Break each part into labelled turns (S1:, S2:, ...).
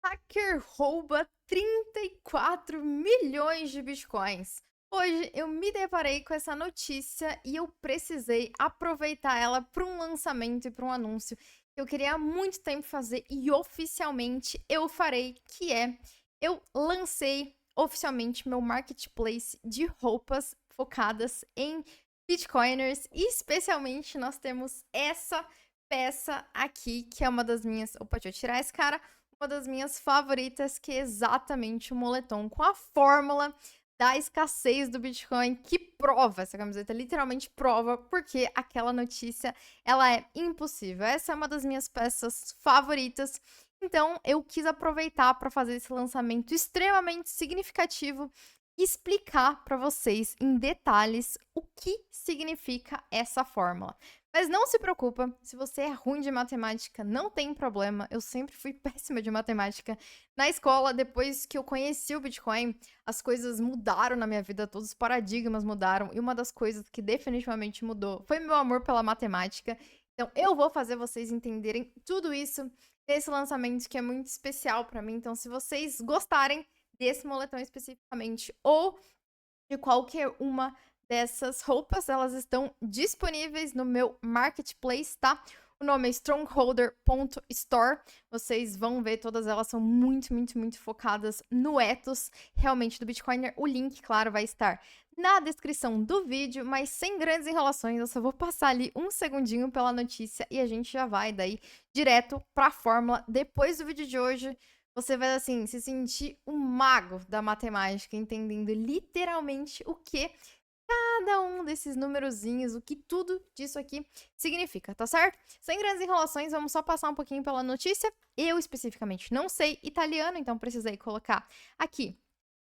S1: Hacker rouba 34 milhões de bitcoins. Hoje eu me deparei com essa notícia e eu precisei aproveitar ela para um lançamento e para um anúncio que eu queria há muito tempo fazer e oficialmente eu farei, que é eu lancei oficialmente meu marketplace de roupas focadas em bitcoiners e especialmente nós temos essa peça aqui que é uma das minhas. Opa, deixa eu tirar esse cara, uma das minhas favoritas, que é exatamente o moletom com a fórmula da escassez do Bitcoin, que prova, essa camiseta literalmente prova, porque aquela notícia, ela é impossível. Essa é uma das minhas peças favoritas. Então, eu quis aproveitar para fazer esse lançamento extremamente significativo e explicar para vocês em detalhes o que significa essa fórmula. Mas não se preocupa, se você é ruim de matemática, não tem problema. Eu sempre fui péssima de matemática. Na escola, depois que eu conheci o Bitcoin, as coisas mudaram na minha vida, todos os paradigmas mudaram. E uma das coisas que definitivamente mudou foi meu amor pela matemática. Então, eu vou fazer vocês entenderem tudo isso nesse lançamento que é muito especial para mim. Então, se vocês gostarem desse moletom especificamente ou de qualquer uma dessas roupas, elas estão disponíveis no meu marketplace, tá? O nome é strongholder.store. Vocês vão ver, todas elas são muito, muito, muito focadas no ethos realmente do Bitcoiner. O link, claro, vai estar na descrição do vídeo, mas sem grandes enrolações, eu só vou passar ali um segundinho pela notícia e a gente já vai daí direto para a fórmula. Depois do vídeo de hoje, você vai, assim, se sentir um mago da matemática, entendendo literalmente o que cada um desses numerozinhos, o que tudo disso aqui significa, tá certo? Sem grandes enrolações, vamos só passar um pouquinho pela notícia. Eu, especificamente, não sei italiano, então precisei colocar aqui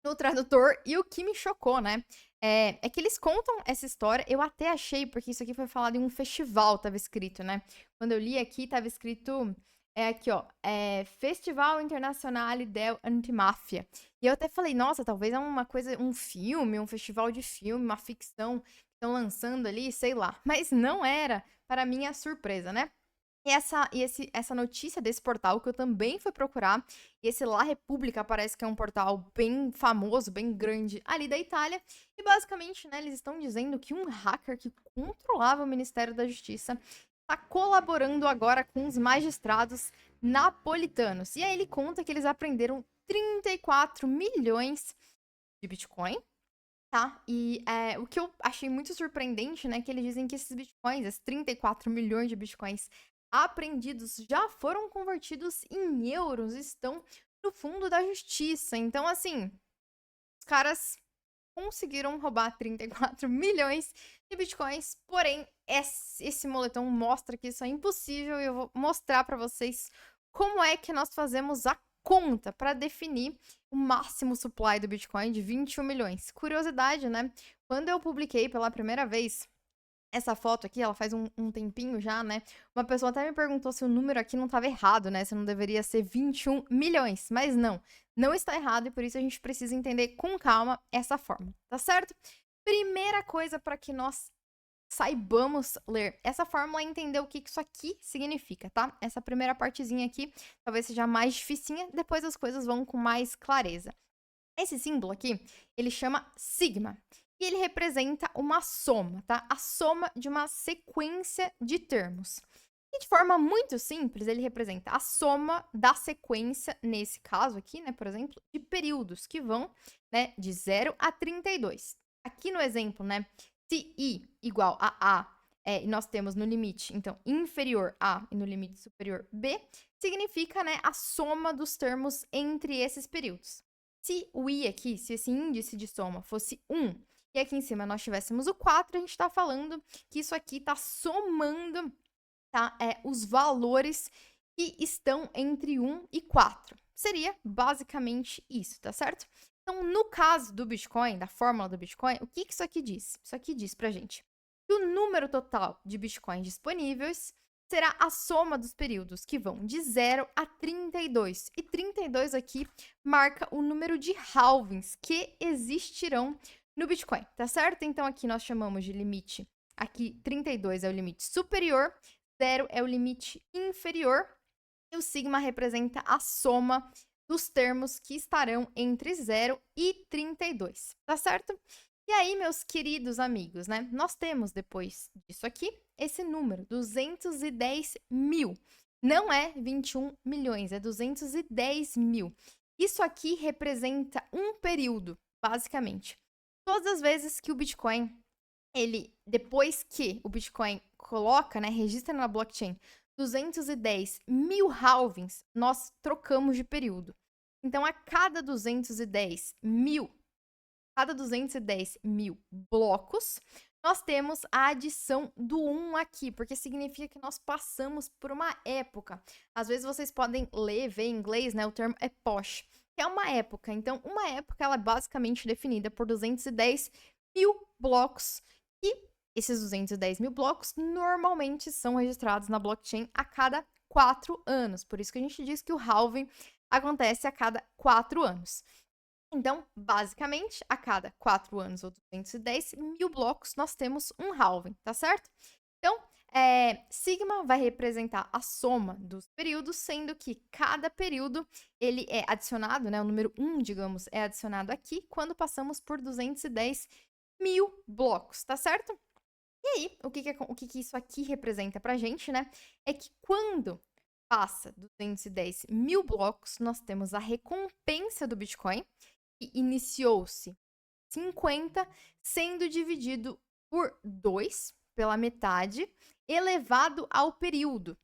S1: no tradutor. E o que me chocou, né? É que eles contam essa história. Eu até achei, porque isso aqui foi falado em um festival, tava escrito, né? Quando eu li aqui, tava escrito. É aqui, ó. Festival Internazionale del Antimafia. E eu até falei, nossa, talvez é uma coisa, um filme, um festival de filme, uma ficção que estão lançando ali, sei lá. Mas não era, para minha surpresa, né? Essa notícia desse portal que eu também fui procurar, e esse La Repubblica parece que é um portal bem famoso, bem grande ali da Itália, e basicamente, né, eles estão dizendo que um hacker que controlava o Ministério da Justiça está colaborando agora com os magistrados napolitanos. E aí ele conta que eles apreenderam 34 milhões de Bitcoin, tá? E o que eu achei muito surpreendente, né, que eles dizem que esses bitcoins, esses 34 milhões de bitcoins apreendidos, já foram convertidos em euros, estão no fundo da justiça. Então, assim, os caras conseguiram roubar 34 milhões de bitcoins, porém, esse moletom mostra que isso é impossível e eu vou mostrar para vocês como é que nós fazemos a conta para definir o máximo supply do Bitcoin de 21 milhões. Curiosidade, né? Quando eu publiquei pela primeira vez essa foto aqui, ela faz um tempinho já, né? Uma pessoa até me perguntou se o número aqui não estava errado, né? Se não deveria ser 21 milhões. Mas não, não está errado e por isso a gente precisa entender com calma essa forma, tá certo? Primeira coisa para que nós saibamos ler essa fórmula e entender o que isso aqui significa, tá? Essa primeira partezinha aqui talvez seja mais dificinha, depois as coisas vão com mais clareza. Esse símbolo aqui, ele chama sigma. E ele representa uma soma, tá? A soma de uma sequência de termos. E de forma muito simples, ele representa a soma da sequência, nesse caso aqui, né, por exemplo, de períodos que vão, né, de 0 a 32. Aqui no exemplo, né, se i igual a A, e nós temos no limite, então, inferior A e no limite superior B, significa, né, a soma dos termos entre esses períodos. Se o i aqui, se esse índice de soma fosse 1, e aqui em cima nós tivéssemos o 4, a gente está falando que isso aqui está somando, tá, os valores que estão entre 1 e 4. Seria basicamente isso, tá certo? Então, no caso do Bitcoin, da fórmula do Bitcoin, o que isso aqui diz? Isso aqui diz pra gente que o número total de Bitcoins disponíveis será a soma dos períodos que vão de 0 a 32. E 32 aqui marca o número de halvings que existirão no Bitcoin, tá certo? Então, aqui nós chamamos de limite. Aqui, 32 é o limite superior, 0 é o limite inferior. E o sigma representa a soma dos termos que estarão entre 0 e 32, tá certo? E aí, meus queridos amigos, né? Nós temos, depois disso aqui, esse número, 210 mil. Não é 21 milhões, é 210 mil. Isso aqui representa um período, basicamente. Todas as vezes que o Bitcoin, depois que o Bitcoin coloca, né, registra na blockchain 210 mil halvings, nós trocamos de período. Então, a cada 210 mil blocos, nós temos a adição do 1 aqui, porque significa que nós passamos por uma época. Às vezes vocês podem ver em inglês, né, o termo epoch, que é uma época. Então, uma época ela é basicamente definida por 210 mil blocos, e esses 210 mil blocos normalmente são registrados na blockchain a cada 4 anos. Por isso que a gente diz que o halving acontece a cada 4 anos. Então, basicamente, a cada 4 anos ou 210 mil blocos, nós temos um halving, tá certo? Então, sigma vai representar a soma dos períodos, sendo que cada período ele é adicionado, né? O número 1, digamos, é adicionado aqui quando passamos por 210 mil blocos, tá certo? E aí, o que isso aqui representa pra gente, né? É que quando passa 210 mil blocos, nós temos a recompensa do Bitcoin, que iniciou-se 50, sendo dividido por 2, pela metade, elevado ao período.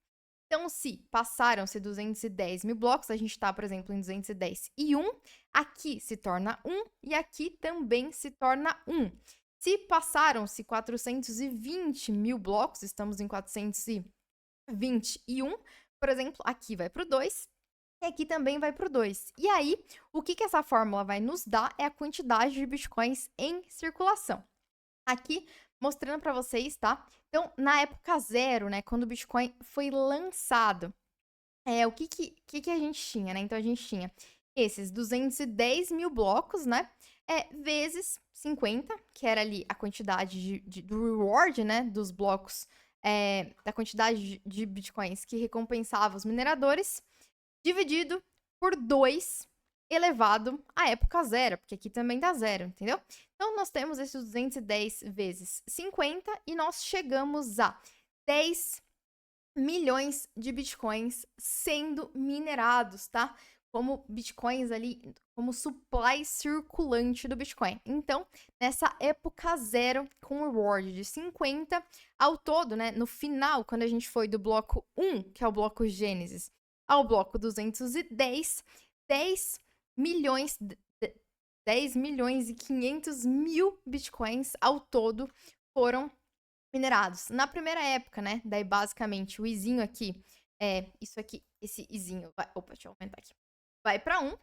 S1: Então, se passaram-se 210 mil blocos, a gente está, por exemplo, em 210 e 1, aqui se torna 1 e aqui também se torna 1. Se passaram-se 420 mil blocos, estamos em 421, por exemplo, aqui vai para o 2 e aqui também vai para o 2. E aí, o que essa fórmula vai nos dar é a quantidade de bitcoins em circulação. Aqui, mostrando para vocês, tá? Então, na época zero, né, quando o Bitcoin foi lançado, o que a gente tinha, né? Então, a gente tinha esses 210 mil blocos, né? Vezes 50, que era ali a quantidade do reward, né? Dos blocos, da quantidade de bitcoins que recompensava os mineradores, dividido por 2 elevado à época zero, porque aqui também dá zero, entendeu? Então, nós temos esses 210 vezes 50 e nós chegamos a 10 milhões de bitcoins sendo minerados, tá? Como bitcoins ali, como supply circulante do Bitcoin. Então, nessa época zero, com reward de 50, ao todo, né? No final, quando a gente foi do bloco 1, que é o bloco Gênesis, ao bloco 210, 10 milhões e 500 mil bitcoins ao todo foram minerados. Na primeira época, né? Daí, basicamente, o izinho aqui, isso aqui, esse izinho, opa, deixa eu aumentar aqui. Vai para 1,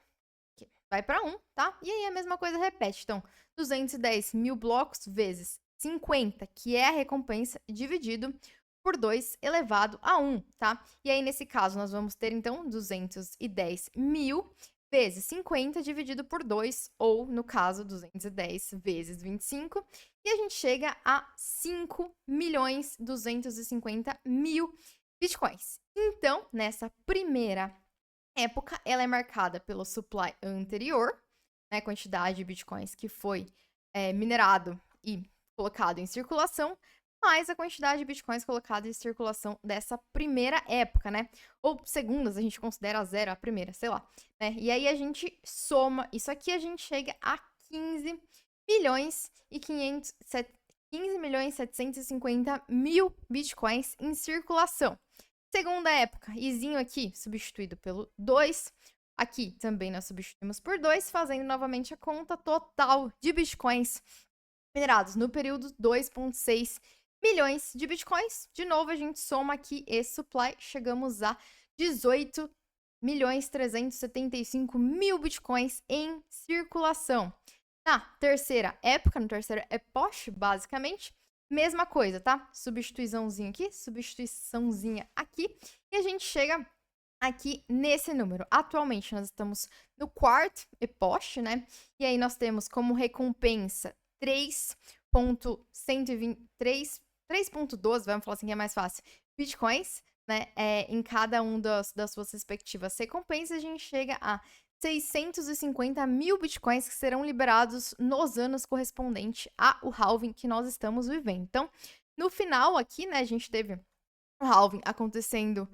S1: tá? E aí a mesma coisa repete. Então, 210 mil blocos vezes 50, que é a recompensa, dividido por 2 elevado a 1, tá? E aí, nesse caso, nós vamos ter, então, 210 mil vezes 50 dividido por 2, ou, no caso, 210 vezes 25, e a gente chega a 5.250.000 bitcoins. Então, nessa primeira época, ela é marcada pelo supply anterior, né, quantidade de bitcoins que foi minerado e colocado em circulação, mais a quantidade de bitcoins colocada em circulação dessa primeira época, né? Ou segundas, a gente considera a zero a primeira, sei lá, né? E aí a gente soma isso aqui, a gente chega a 15 milhões e 750.000 bitcoins em circulação. Segunda época, izinho aqui substituído pelo 2. Aqui também nós substituímos por 2, fazendo novamente a conta total de bitcoins minerados no período, 2,6 milhões de bitcoins. De novo, a gente soma aqui esse supply, chegamos a 18.375.000 bitcoins em circulação. Na terceira época, no terceiro epoch, basicamente, mesma coisa, tá? Substituiçãozinha aqui, e a gente chega aqui nesse número. Atualmente, nós estamos no quarto epoch, né? E aí nós temos como recompensa 3.12, vamos falar assim que é mais fácil, bitcoins, né? Em cada um das suas respectivas recompensas, a gente chega a 650 mil bitcoins que serão liberados nos anos correspondentes ao halving que nós estamos vivendo. Então, no final aqui, né, a gente teve o halving acontecendo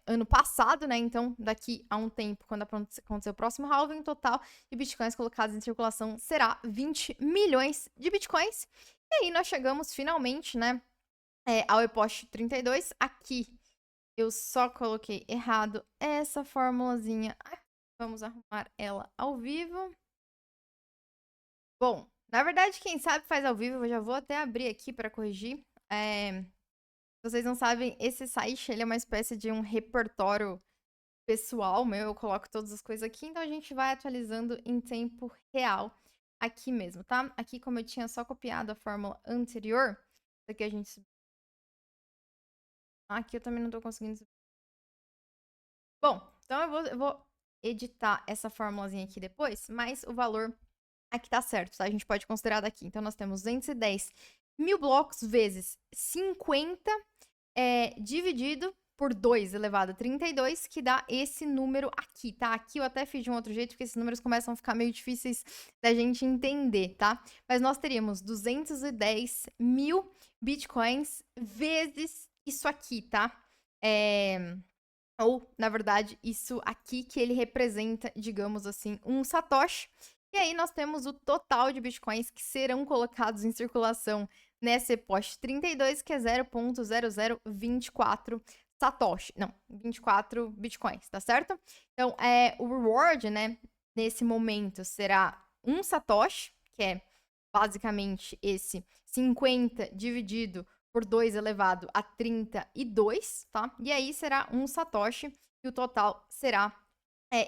S1: ano passado, né? Então, daqui a um tempo, quando acontecer o próximo halving, o total de bitcoins colocados em circulação será 20 milhões de bitcoins. E aí nós chegamos finalmente, né, ao EPOSH 32. Aqui eu só coloquei errado essa formulazinha. Vamos arrumar ela ao vivo. Bom, na verdade, quem sabe faz ao vivo. Eu já vou até abrir aqui para corrigir. Se vocês não sabem, esse site ele é uma espécie de um repertório pessoal meu. Eu coloco todas as coisas aqui, então a gente vai atualizando em tempo real aqui mesmo, tá? Aqui, como eu tinha só copiado a fórmula anterior, isso aqui a gente... Aqui eu também não tô conseguindo... Bom, então eu vou editar essa formulazinha aqui depois, mas o valor aqui tá certo, tá? A gente pode considerar daqui. Então, nós temos 210 mil blocos vezes 50 dividido por 2 elevado a 32, que dá esse número aqui, tá? Aqui eu até fiz de um outro jeito, porque esses números começam a ficar meio difíceis da gente entender, tá? Mas nós teríamos 210 mil bitcoins vezes isso aqui, tá? Ou, na verdade, isso aqui que ele representa, digamos assim, um satoshi. E aí nós temos o total de bitcoins que serão colocados em circulação nessa EPOSH 32, que é 0.0024 satoshi. Não, 24 bitcoins, tá certo? Então, o reward, né, nesse momento será um satoshi, que é basicamente esse 50 dividido por 2 elevado a 32, tá? E aí será um satoshi e o total será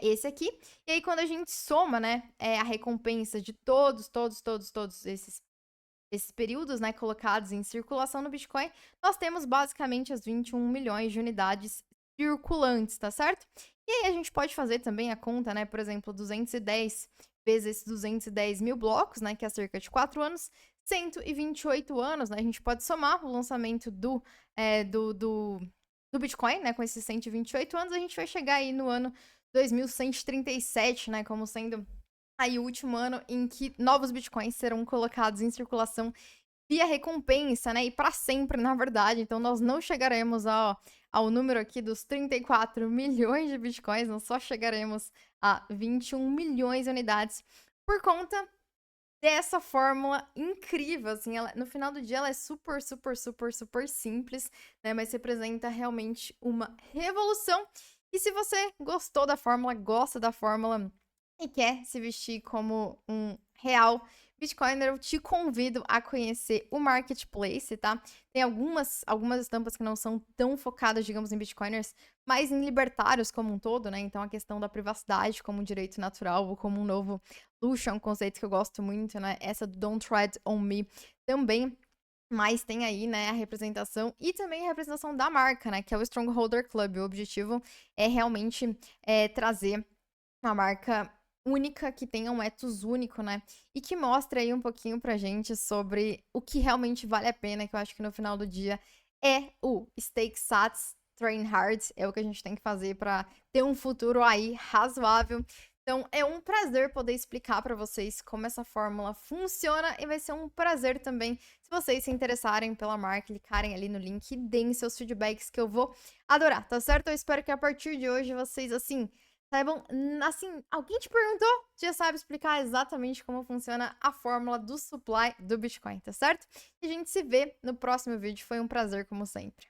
S1: esse aqui. E aí quando a gente soma, né, a recompensa de todos esses períodos, né, colocados em circulação no Bitcoin, nós temos basicamente as 21 milhões de unidades circulantes, tá certo? E aí a gente pode fazer também a conta, né, por exemplo, 210 vezes esses 210 mil blocos, né, que é cerca de 4 anos, 128 anos, né, a gente pode somar o lançamento do Bitcoin, né, com esses 128 anos, a gente vai chegar aí no ano 2137, né, como sendo aí o último ano em que novos bitcoins serão colocados em circulação via recompensa, né? E para sempre, na verdade. Então, nós não chegaremos ao número aqui dos 34 milhões de bitcoins, nós só chegaremos a 21 milhões de unidades por conta dessa fórmula incrível, assim, no final do dia ela é super simples, né? Mas representa realmente uma revolução. E se você gostou da fórmula, gosta da fórmula e quer se vestir como um real Bitcoiner, eu te convido a conhecer o Marketplace, tá? Tem algumas estampas que não são tão focadas, digamos, em Bitcoiners, mas em libertários como um todo, né? Então a questão da privacidade como um direito natural ou como um novo luxo é um conceito que eu gosto muito, né? Essa Don't Tread on Me também. Mas tem aí, né, a representação e também a representação da marca, né, que é o Strongholder Club. O objetivo é realmente trazer uma marca única, que tenha um ethos único, né, e que mostre aí um pouquinho pra gente sobre o que realmente vale a pena, que eu acho que no final do dia é o Stake Sats, Train Hard, é o que a gente tem que fazer pra ter um futuro aí razoável. Então, é um prazer poder explicar para vocês como essa fórmula funciona e vai ser um prazer também se vocês se interessarem pela marca, clicarem ali no link e deem seus feedbacks que eu vou adorar, tá certo? Eu espero que a partir de hoje vocês, assim, saibam, assim, alguém te perguntou, já sabe explicar exatamente como funciona a fórmula do supply do Bitcoin, tá certo? E a gente se vê no próximo vídeo, foi um prazer como sempre.